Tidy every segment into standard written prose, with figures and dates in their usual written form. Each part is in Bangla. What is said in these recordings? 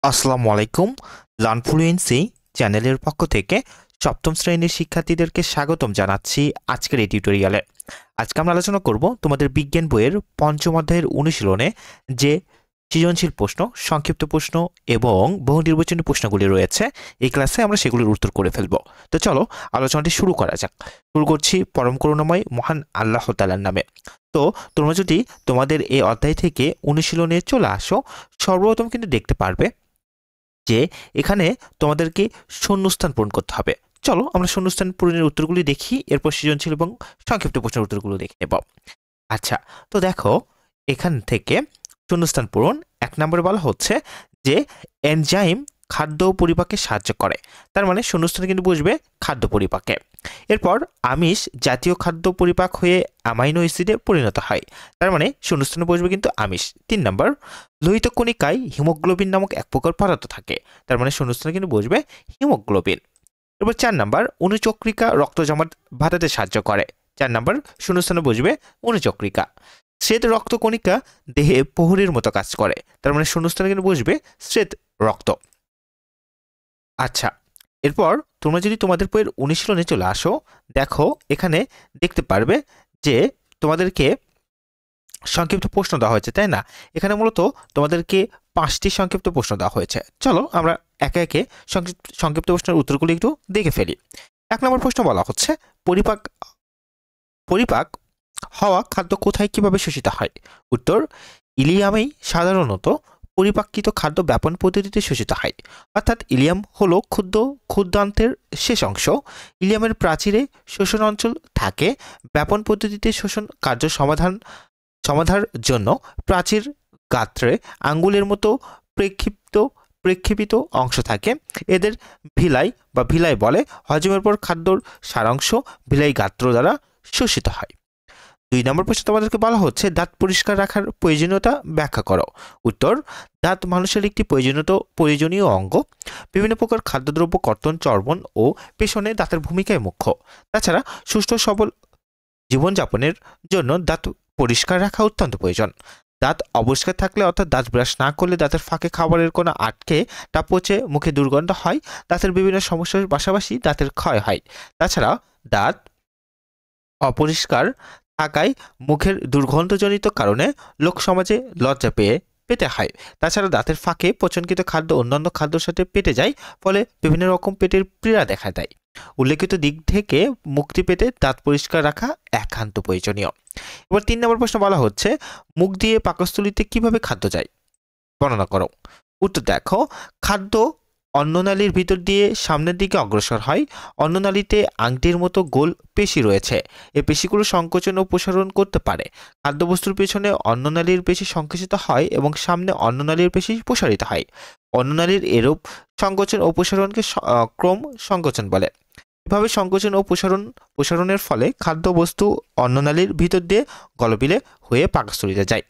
আসসালামু আলাইকুম। লার্ন ফ্লুয়েন্সি চ্যানেলের পক্ষ থেকে সপ্তম শ্রেণীর শিক্ষার্থীদেরকে স্বাগতম জানাচ্ছি আজকের এই টিউটোরিয়ালে। আজকে আমরা আলোচনা করব তোমাদের বিজ্ঞান বইয়ের পঞ্চম অধ্যায়ের অনুশীলনে যে সৃজনশীল প্রশ্ন, সংক্ষিপ্ত প্রশ্ন এবং বহু নির্বাচনী প্রশ্নগুলি রয়েছে, এই ক্লাসে আমরা সেগুলির উত্তর করে ফেলব। তো চলো আলোচনাটি শুরু করা যাক। শুরু করছি পরম করুণাময় মহান আল্লাহ তাআলার নামে। তো তোমরা যদি তোমাদের এই অধ্যায় থেকে অনুশীলনে চলে আসো, সর্বপ্রথম কিন্তু দেখতে পারবে যে এখানে তোমাদেরকে শূন্যস্থান পূরণ করতে হবে। চলো আমরা শূন্যস্থান পূরণের উত্তরগুলি দেখি, এরপর সৃজনশীল এবং সংক্ষিপ্ত প্রশ্নের উত্তরগুলো দেখে নেব। আচ্ছা, তো দেখো এখান থেকে শূন্যস্থান পূরণ ১ নম্বরে বলা হচ্ছে যে এনজাইম খাদ্য পরিপাকে সাহায্য করে। তার মানে শূন্যস্থানে কিন্তু বুঝবে খাদ্য পরিপাকে। এরপর আমিষ জাতীয় খাদ্য পরিপাক হয়ে অ্যামাইনো অ্যাসিডে পরিণত হয়। তার মানে শূন্যস্থানে বসবে কিন্তু আমিষ। ৩ নম্বর লোহিত কণিকায় হিমোগ্লোবিন নামক এক প্রকার পদার্থ থাকে। তার মানে শূন্যস্থানে কিন্তু বসবে হিমোগ্লোবিন। এরপর ৪ নম্বর অনুচক্রিকা রক্ত জমাট বাঁধাতে সাহায্য করে। ৪ নম্বর শূন্যস্থানে বসবে অনুচক্রিকা। শ্বেত রক্ত কণিকা দেহে প্রহরীর মতো কাজ করে। তার মানে শূন্যস্থানে কিন্তু বসবে শ্বেত রক্ত। আচ্ছা, এরপর তোমরা যদি তোমাদের বইয়ের অনুশীলনে চলে আসো, দেখো এখানে দেখতে পারবে যে তোমাদেরকে সংক্ষিপ্ত প্রশ্ন দেওয়া হয়েছে, তাই না? এখানে মূলত তোমাদেরকে ৫টি সংক্ষিপ্ত প্রশ্ন দেওয়া হয়েছে। চলো আমরা একে একে সংক্ষিপ্ত প্রশ্নের উত্তরগুলো একটু দেখে ফেলি। ১ নম্বর প্রশ্ন বলা হচ্ছে পরিপাক পরিপাক হওয়া খাদ্য কোথায় কিভাবে শোষিত হয়? উত্তর ইলিয়ামেই সাধারণত পরিপাককৃত খাদ্য ব্যাপন পদ্ধতিতে শোষিত হয়। অর্থাৎ ইলিয়াম হলো ক্ষুদ্রান্তের শেষ অংশ। ইলিয়ামের প্রাচীরে শোষণ অঞ্চল থাকে। ব্যাপন পদ্ধতিতে শোষণ কার্য সমাধার জন্য প্রাচীর গাত্রে আঙ্গুলের মতো প্রেক্ষেপিত অংশ থাকে। এদের ভিলাই বলে। হজমের পর খাদ্যর সারাংশ ভিলাই গাত্র দ্বারা শোষিত হয়। ২ নম্বর প্রশ্ন তোমাদেরকে বলা হচ্ছে দাঁত পরিষ্কার রাখার প্রয়োজনীয়তা ব্যাখ্যা করো। উত্তর দাঁত মানুষের একটি প্রয়োজনীয় অঙ্গ। বিভিন্ন প্রকার খাদ্যদ্রব্য কর্তন, চর্বণ ও পেষণে দাঁতের ভূমিকায় মুখ্য। তাছাড়া সুষ্ঠু সবল জীবনযাপনের জন্য দাঁত পরিষ্কার রাখা অত্যন্ত প্রয়োজন। দাঁত অপরিষ্কার থাকলে, অর্থাৎ দাঁত ব্রাশ না করলে দাঁতের ফাঁকে খাবারের কোনো আটকে তা পচে মুখে দুর্গন্ধ হয়। দাঁতের বিভিন্ন সমস্যার পাশাপাশি দাঁতের ক্ষয় হয়। তাছাড়া দাঁত অপরিষ্কার থাকায় মুখের দুর্গন্ধজনিত কারণে লোকসমাজে লজ্জা পেতে হয়। তাছাড়া দাঁতের ফাঁকে পচনকৃত খাদ্য অন্যান্য খাদ্যের সাথে পেটে যায়, ফলে বিভিন্ন রকম পেটের পীড়া দেখা দেয়। উল্লেখিত দিক থেকে মুক্তি পেতে দাঁত পরিষ্কার রাখা একান্ত প্রয়োজনীয়। এবার ৩ নম্বর প্রশ্ন বলা হচ্ছে মুখ দিয়ে পাকস্থলীতে কিভাবে খাদ্য যায়? বর্ণনা করো। উত্তর দেখো খাদ্য অন্ননালীর ভিতর দিয়ে সামনের দিকে অগ্রসর হয়। অন্ননালীতে আংটির মতো গোল পেশি রয়েছে। এই পেশিগুলো সংকোচন ও প্রসারণ করতে পারে। খাদ্যবস্তুর পেছনে অন্ননালীর পেশি সংকুচিত হয় এবং সামনে অন্ননালীর পেশি প্রসারিত হয়। অন্ননালীর এরূপ সংকোচন ও প্রসারণকে ক্রম সংকোচন বলে। এভাবে সংকোচন ও প্রসারণের ফলে খাদ্যবস্তু অন্ননালীর ভিতর দিয়ে গলবিলে হয়ে পাকস্থলীতে যায়।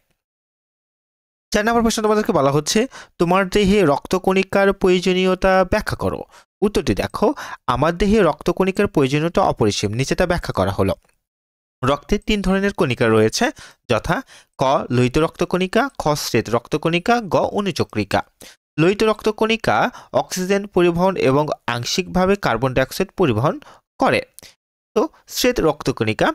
৪ নম্বর প্রশ্ন তোমাদেরকে বলা হচ্ছে তোমার দেহে রক্তকণিকার প্রয়োজনীয়তা ব্যাখ্যা করো। উত্তরটি দেখো আমার দেহে রক্তকণিকার প্রয়োজনীয়তা অপরিসীম। নিচেটা ব্যাখ্যা করা হলো। রক্তে ৩ ধরনের কণিকা রয়েছে, যথা ক লোহিত রক্তকণিকা, খ শ্বেত রক্তকণিকা, গ অনুচক্রিকা। লোহিত রক্তকণিকা অক্সিজেন পরিবহন এবং আংশিকভাবে কার্বন ডাই অক্সাইড পরিবহন করে। তো শ্বেত রক্তকণিকা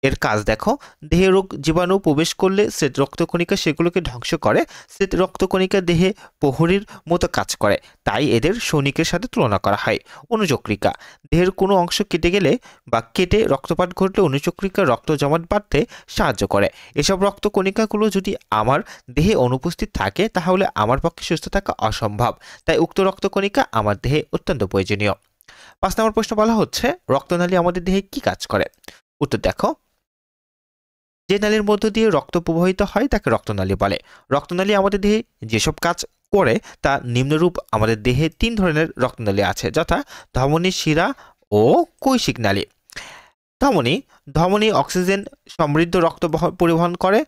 এর কাজ দেখো, দেহে রোগ জীবাণু প্রবেশ করলে শ্বেত রক্তকণিকা সেগুলোকে ধ্বংস করে। শ্বেত রক্তকণিকা দেহে প্রহরীর মতো কাজ করে, তাই এদের সৈনিকের সাথে তুলনা করা হয়। অনুচক্রিকা দেহের কোনো অংশ কেটে গেলে বা কেটে রক্তপাত ঘটলে অনুচক্রিকা রক্ত জমাট বাঁধতে সাহায্য করে। এসব রক্তকণিকাগুলো যদি আমার দেহে অনুপস্থিত থাকে তাহলে আমার পক্ষে সুস্থ থাকা অসম্ভব, তাই উক্ত রক্তকণিকা আমার দেহে অত্যন্ত প্রয়োজনীয়। ৫ নম্বর প্রশ্ন বলা হচ্ছে রক্তনালী আমাদের দেহে কি কাজ করে? উত্তর দেখো যে নালীর মধ্য দিয়ে রক্ত প্রবাহিত হয় তাকে রক্তনালী বলে। রক্তনালী আমাদের দেহে যেসব কাজ করে তা নিম্নরূপ। আমাদের দেহে ৩ ধরনের রক্তনালী আছে, যথা ধমনী, শিরা ও কৈশিক নালী। ধমনী অক্সিজেন সমৃদ্ধ রক্ত পরিবহন করে।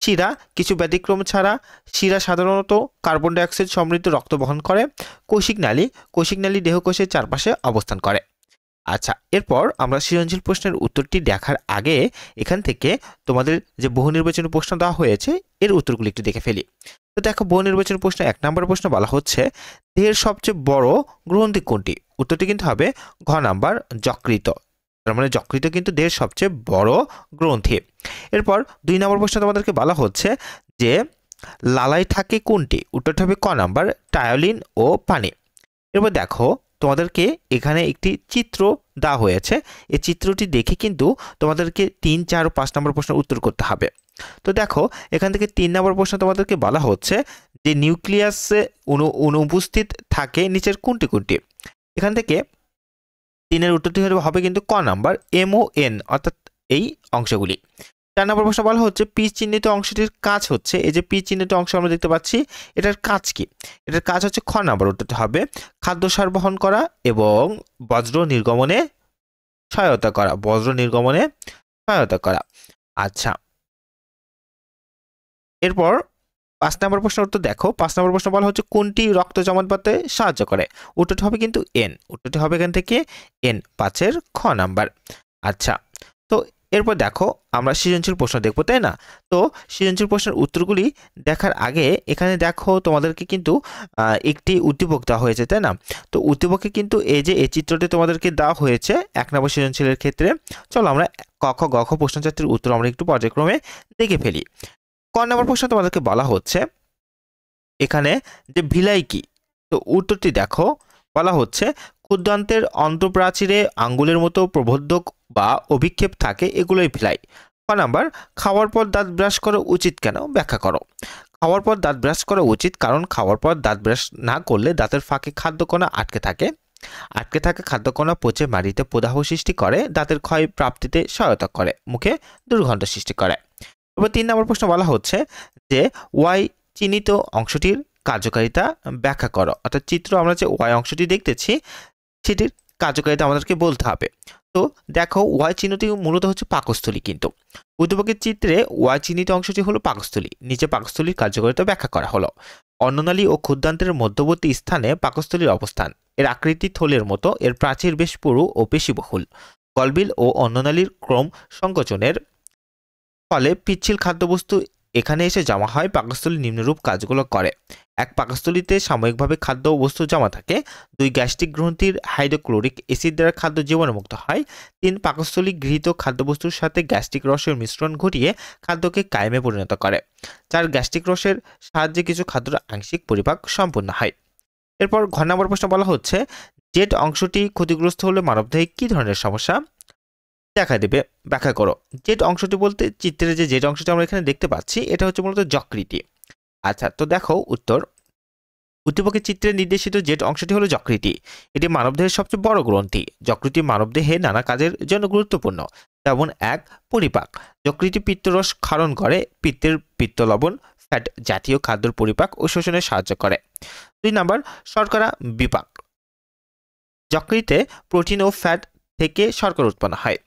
শিরা কিছু ব্যতিক্রম ছাড়া শিরা সাধারণত কার্বন ডাই অক্সাইড সমৃদ্ধ রক্ত বহন করে। কৈশিক নালী দেহকোষের চারপাশে অবস্থান করে। আচ্ছা, এরপর আমরা সৃজনশীল প্রশ্নের উত্তরটি দেখার আগে এখান থেকে তোমাদের যে বহু নির্বাচনী প্রশ্ন দেওয়া হয়েছে এর উত্তরগুলি একটু দেখে ফেলি। তো তো দেখো বহুনির্বাচনী প্রশ্ন 1 নম্বর প্রশ্ন বলা হচ্ছে দেহের সবচেয়ে বড় গ্রন্থি কোনটি? উত্তরটি কিন্তু হবে ঘ নাম্বার যকৃত। তার মানে যকৃত কিন্তু দেহের সবচেয়ে বড় গ্রন্থি। এরপর 2 নম্বর প্রশ্ন তোমাদেরকে বলা হচ্ছে যে লালায় থাকে কোনটি? উত্তরটি হবে ক নাম্বার টায়োলিন ও পানি। এরপর দেখো তোমাদেরকে এখানে একটি চিত্র দেওয়া হয়েছে, এই চিত্রটি দেখে কিন্তু তোমাদেরকে 3, 4 ও 5 নম্বর প্রশ্নের উত্তর করতে হবে। তো দেখো এখান থেকে 3 নম্বর প্রশ্ন তোমাদেরকে বলা হচ্ছে যে নিউক্লিয়াসে অনুপস্থিত থাকে নিচের কোনটি কোনটি? এখান থেকে 3-এর উত্তরটি হবে কিন্তু ক নাম্বার MON, অর্থাৎ এই অংশগুলি। 4 নম্বর প্রশ্ন বলা হচ্ছে পি চিহ্নিত অংশটির কাজ হচ্ছে, এই যে পি চিহ্নিত অংশ আমরা দেখতে পাচ্ছি এটার কাজ কি? এটার কাজ হচ্ছে খ নাম্বার উত্তরটি হবে খাদ্য সার বহন করা এবং বজ্র নির্গমনে সহায়তা করা, বজ্র নির্গমনে সহায়তা করা। আচ্ছা, এরপর 5 নম্বর প্রশ্নের উত্তর দেখো। 5 নম্বর প্রশ্ন বলা হচ্ছে কোনটি রক্ত জমাট বাঁধতে সাহায্য করে? উত্তরটি হবে কিন্তু এন, উত্তরটি হবে এখান থেকে এন, 5-এর খ নাম্বার। আচ্ছা, তো এরপর দেখো আমরা সৃজনশীল প্রশ্ন দেখবো, তাই না? তো সৃজনশীল প্রশ্নের উত্তরগুলি দেখার আগে এখানে দেখো তোমাদেরকে কিন্তু একটি উদ্দীপক দেওয়া হয়েছে, তাই না? তো উদ্দীপকে কিন্তু এই যে এই চিত্রটি তোমাদেরকে দেওয়া হয়েছে 1 নম্বর সৃজনশীলের ক্ষেত্রে। চলো আমরা ক খ গ খ প্রশ্ন 4টির উত্তর আমরা একটু পর্যায়ক্রমে দেখে ফেলি। ক নম্বর প্রশ্ন তোমাদেরকে বলা হচ্ছে এখানে যে ভিলাই কি? তো উত্তরটি দেখো বলা হচ্ছে ক্ষুদ্রান্তের অন্তঃপ্রাচীরে আঙ্গুলের মতো প্রবর্ধক বা অভিক্ষেপ থাকে, এগুলোই ভিলাই। ক নাম্বার খাওয়ার পর দাঁত ব্রাশ করা উচিত কেন? ব্যাখ্যা করো। খাওয়ার পর দাঁত ব্রাশ করা উচিত কারণ খাওয়ার পর দাঁত ব্রাশ না করলে দাঁতের ফাঁকে খাদ্যকণা আটকে থাকে, আটকে থাকা খাদ্যকণা পচে মাড়িতে প্রদাহ সৃষ্টি করে, দাঁতের ক্ষয় প্রাপ্তিতে সহায়তা করে, মুখে দুর্গন্ধ সৃষ্টি করে। এবার 3 নম্বর প্রশ্ন বলা হচ্ছে যে ওয়াই চিহ্নিত অংশটির কার্যকারিতা ব্যাখ্যা করো, অর্থাৎ চিত্র আমরা যে ওয়াই অংশটি দেখতেছি সেটির কার্যকারিতা আমাদেরকে বলতে হবে। তো দেখো ওয়াই চিহ্নটি মূলত হচ্ছে পাকস্থলী, কিন্তু উদ্দীপকের চিত্রে ওয়াই চিহ্নিত অংশটি হলো পাকস্থলী, নিচে পাকস্থলীর কার্যকারিতা ব্যাখ্যা করা হলো। অন্ননালী ও ক্ষুদ্রান্তের মধ্যবর্তী স্থানে পাকস্থলীর অবস্থান, এর আকৃতি থলের মতো, এর প্রাচীর বেশ পুরু ও পেশিবহুল, গলবিল ও অন্ননালীর ক্রম সংকোচনের ফলে পিচ্ছিল খাদ্যবস্তু এখানে এসে জমা হয়। পাকস্থলী নিম্নরূপ কাজগুলো করে: 1 পাকস্থলীতে সাময়িকভাবে খাদ্য বস্তু জমা থাকে। 2 গ্যাস্ট্রিক গ্রন্থির হাইড্রোক্লোরিক অ্যাসিড দ্বারা খাদ্য জীবাণুমুক্ত হয়। 3 পাকস্থলী গৃহীত খাদ্যবস্তুর সাথে গ্যাস্ট্রিক রসের মিশ্রণ ঘটিয়ে খাদ্যকে কায়েমে পরিণত করে। 4 গ্যাস্ট্রিক রসের সাহায্যে কিছু খাদ্যের আংশিক পরিপাক সম্পূর্ণ হয়। এরপর ঘ নম্বর প্রশ্ন বলা হচ্ছে জেড অংশটি ক্ষতিগ্রস্ত হলে মানবদেহে কি ধরনের সমস্যা দেখা দেবে, ব্যাখ্যা করো। জেড অংশটি বলতে চিত্রের যে জেড অংশটি আমরা এখানে দেখতে পাচ্ছি এটা হচ্ছে মূলত যকৃতি। আচ্ছা, তো দেখো উত্তর, উদ্দীপকের চিত্রে নির্দেশিত জেড অংশটি হলো যকৃতি। এটি মানবদেহের সবচেয়ে বড় গ্রন্থি। যকৃতি মানবদেহে নানা কাজের জন্য গুরুত্বপূর্ণ, যেমন 1 পরিপাক, যকৃতি পিত্তরস ক্ষরণ করে, পিত্তের পিত্ত লবণ ফ্যাট জাতীয় খাদ্যের পরিপাক ও শোষণে সাহায্য করে। 2 নাম্বার শর্করা বিপাক, যকৃতে প্রোটিন ও ফ্যাট থেকে শর্করা উৎপন্ন হয়।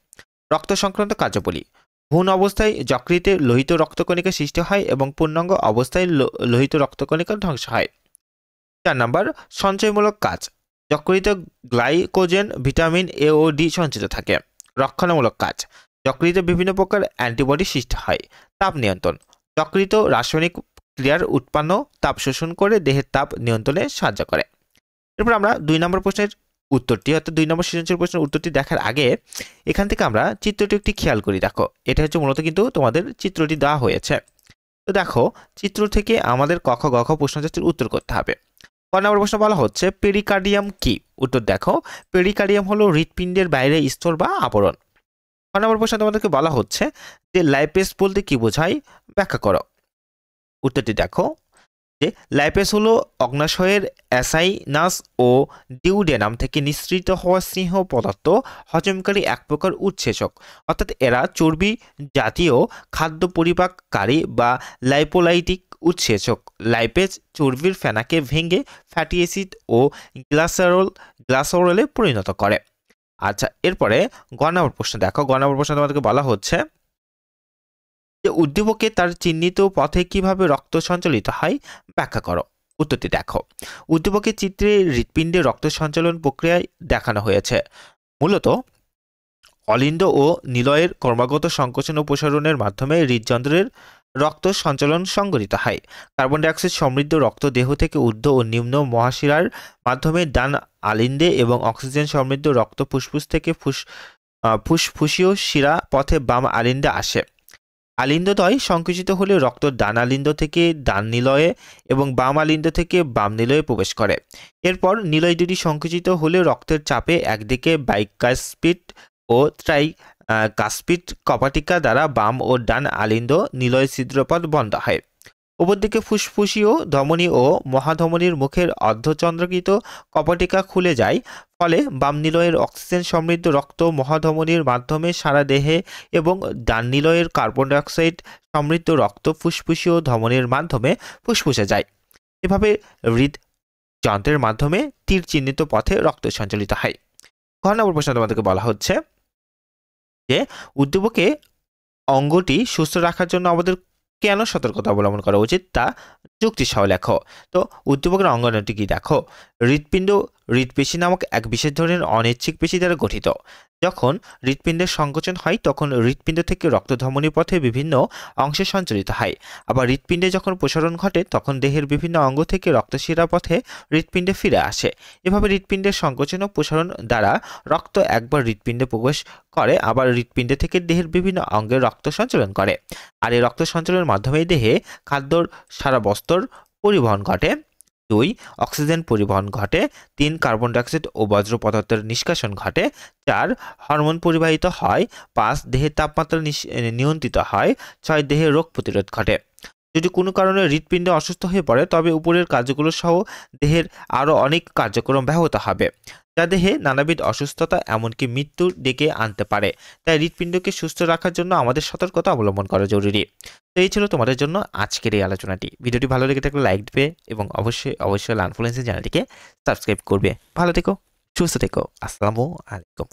রক্ত সংক্রান্ত কার্যাবলী, ভ্রূণ অবস্থায় যকৃতে লোহিত রক্তকণিকা সৃষ্টি হয় এবং পূর্ণাঙ্গ অবস্থায় লোহিত রক্তকণিকা ধ্বংস হয়। 4 নাম্বার সঞ্চয়মূলক কাজ, যকৃতে গ্লাইকোজেন, ভিটামিন এ ও ডি সঞ্চিত থাকে। রক্ষণামূলক কাজ, যকৃতে বিভিন্ন প্রকার অ্যান্টিবডি সৃষ্টি হয়। তাপ নিয়ন্ত্রণ, যকৃত রাসায়নিক ক্রিয়ার উৎপন্ন তাপ শোষণ করে দেহের তাপ নিয়ন্ত্রণে সাহায্য করে। এরপর আমরা 2 নম্বর প্রশ্নের উত্তরটি, অর্থাৎ 2 নম্বর সৃজনশীল প্রশ্নের উত্তরটি দেখার আগে এখান থেকে আমরা চিত্রটি একটি খেয়াল করি। দেখো এটা হচ্ছে মূলত কিন্তু তোমাদের চিত্রটি দেওয়া হয়েছে। তো দেখো চিত্র থেকে আমাদের ক খ গ খ প্রশ্নটির উত্তর করতে হবে। ক নম্বর প্রশ্ন বলা হচ্ছে পেরিকার্ডিয়াম কি? উত্তর দেখো পেরিকার্ডিয়াম হলো হৃৎপিণ্ডের বাইরে স্তর বা আবরণ। ক নম্বর প্রশ্ন তোমাদেরকে বলা হচ্ছে যে লাইপেজ বলতে কি বোঝায়, ব্যাখ্যা করো। উত্তরটি দেখো যে লাইপেজ হলো অগ্নাশয়ের অ্যাসাইনাস ও ডিউডেনাম থেকে নিঃসৃত হওয়া স্নেহ পদার্থ হজমকারী এক প্রকার উৎসেচক, অর্থাৎ এরা চর্বি জাতীয় খাদ্য পরিপাককারী বা লাইপোলাইটিক উৎসেচক। লাইপেজ চর্বির ফেনাকে ভেঙে ফ্যাটি অ্যাসিড ও গ্লাসারলে পরিণত করে। আচ্ছা, এরপরে গ নম্বর প্রশ্ন দেখো। গ নম্বর প্রশ্ন তোমাদেরকে বলা হচ্ছে যে উদ্দীপকে তার চিহ্নিত পথে কিভাবে রক্ত সঞ্চালিত হয়, ব্যাখ্যা করো। উত্তরটি দেখো উদ্দীপকের চিত্রে হৃৎপিণ্ডে রক্ত সঞ্চালন প্রক্রিয়ায় দেখানো হয়েছে। মূলত অলিন্দ ও নিলয়ের ক্রমাগত সংকোচন ও প্রসারণের মাধ্যমে হৃদযন্ত্রের রক্ত সঞ্চালন সংঘটিত হয়। কার্বন ডাইঅক্সাইড সমৃদ্ধ রক্ত দেহ থেকে ঊর্ধ্ব ও নিম্ন মহাশিরার মাধ্যমে ডান আলিন্দে এবং অক্সিজেন সমৃদ্ধ রক্ত ফুসফুস থেকে ফুসফুসীয় শিরা পথে বাম আলিন্দে আসে। আলিন্দদ্বয় সংকুচিত হলে রক্ত ডান আলিন্দ থেকে ডান নিলয়ে এবং বাম আলিন্দ থেকে বাম নিলয়ে প্রবেশ করে। এরপর নিলয় দুটি সংকুচিত হলে রক্তের চাপে একদিকে বাইকাস্পিড ও কাস্পিড কপাটিকা দ্বারা বাম ও ডান আলিন্দ নিলয় ছিদ্রপথ বন্ধ হয়। অপরদিকে ফুসফুসীয় ধমনী ও মহাধমনীর মুখের অর্ধচন্দ্রকৃত কপাটিকা খুলে যায়, ফলে বাম নিলয়ের অক্সিজেন সমৃদ্ধ রক্ত মহাধমনীর মাধ্যমে সারা দেহে এবং ডান নিলয়ের কার্বন ডাইঅক্সাইড সমৃদ্ধ রক্ত ফুসফুসীয় ধমনীর মাধ্যমে ফুসফুসে যায়। এভাবে হৃদযন্ত্রের মাধ্যমে তীর চিহ্নিত পথে রক্ত সঞ্চালিত হয়। ঘ নম্বর প্রশ্ন তোমাদেরকে বলা হচ্ছে যে উদ্দীপকে অঙ্গটি সুস্থ রাখার জন্য আমাদের কেন সতর্কতা অবলম্বন করা উচিত তা যুক্তি সহ লেখো। তো উদ্দীপকের অঙ্গটি কি দেখো, হৃৎপিণ্ড হৃৎপেশি নামক এক বিশেষ ধরনের অনিচ্ছিক পেশি দ্বারা গঠিত। যখন হৃৎপিণ্ডের সংকোচন হয় তখন হৃৎপিণ্ড থেকে রক্তধমনী পথে বিভিন্ন অংশে সঞ্চালিত হয়। আবার হৃৎপিণ্ডে যখন প্রসারণ ঘটে তখন দেহের বিভিন্ন অঙ্গ থেকে রক্তশিরা পথে হৃৎপিণ্ডে ফিরে আসে। এভাবে হৃৎপিণ্ডের সংকোচন ও প্রসারণ দ্বারা রক্ত একবার হৃৎপিণ্ডে প্রবেশ করে, আবার হৃৎপিণ্ডে থেকে দেহের বিভিন্ন অঙ্গে রক্ত সঞ্চালন করে। আর এই রক্ত সঞ্চালনের মাধ্যমেই দেহে খাদ্যর সারা বস্তর পরিবহন ঘটে। 2 অক্সিজেন পরিবহন ঘটে। 3 কার্বন ডাইঅক্সাইড ও বজ্র পদার্থের নিষ্কাশন ঘটে। 4 হরমোন পরিবাহিত হয়। 5 দেহের তাপমাত্রা নিয়ন্ত্রিত হয়। 6 দেহে রোগ প্রতিরোধ ঘটে। যদি কোনো কারণে হৃৎপিণ্ড অসুস্থ হয়ে পড়ে তবে উপরের কার্যগুলো সহ দেহের আরও অনেক কার্যক্রম ব্যাহত হবে, যা দেহে নানাবিধ অসুস্থতা এমনকি মৃত্যু ডেকে আনতে পারে। তাই হৃৎপিণ্ডকে সুস্থ রাখার জন্য আমাদের সতর্কতা অবলম্বন করা জরুরি। তো এই ছিল তোমাদের জন্য আজকের এই আলোচনাটি। ভিডিওটি ভালো লেগে থাকলে লাইক দেবে এবং অবশ্যই লার্ন ফ্লুয়েন্সি চ্যানেলটিকে সাবস্ক্রাইব করবে। ভালো থেকো, সুস্থ থেকো। আসসালামু আলাইকুম।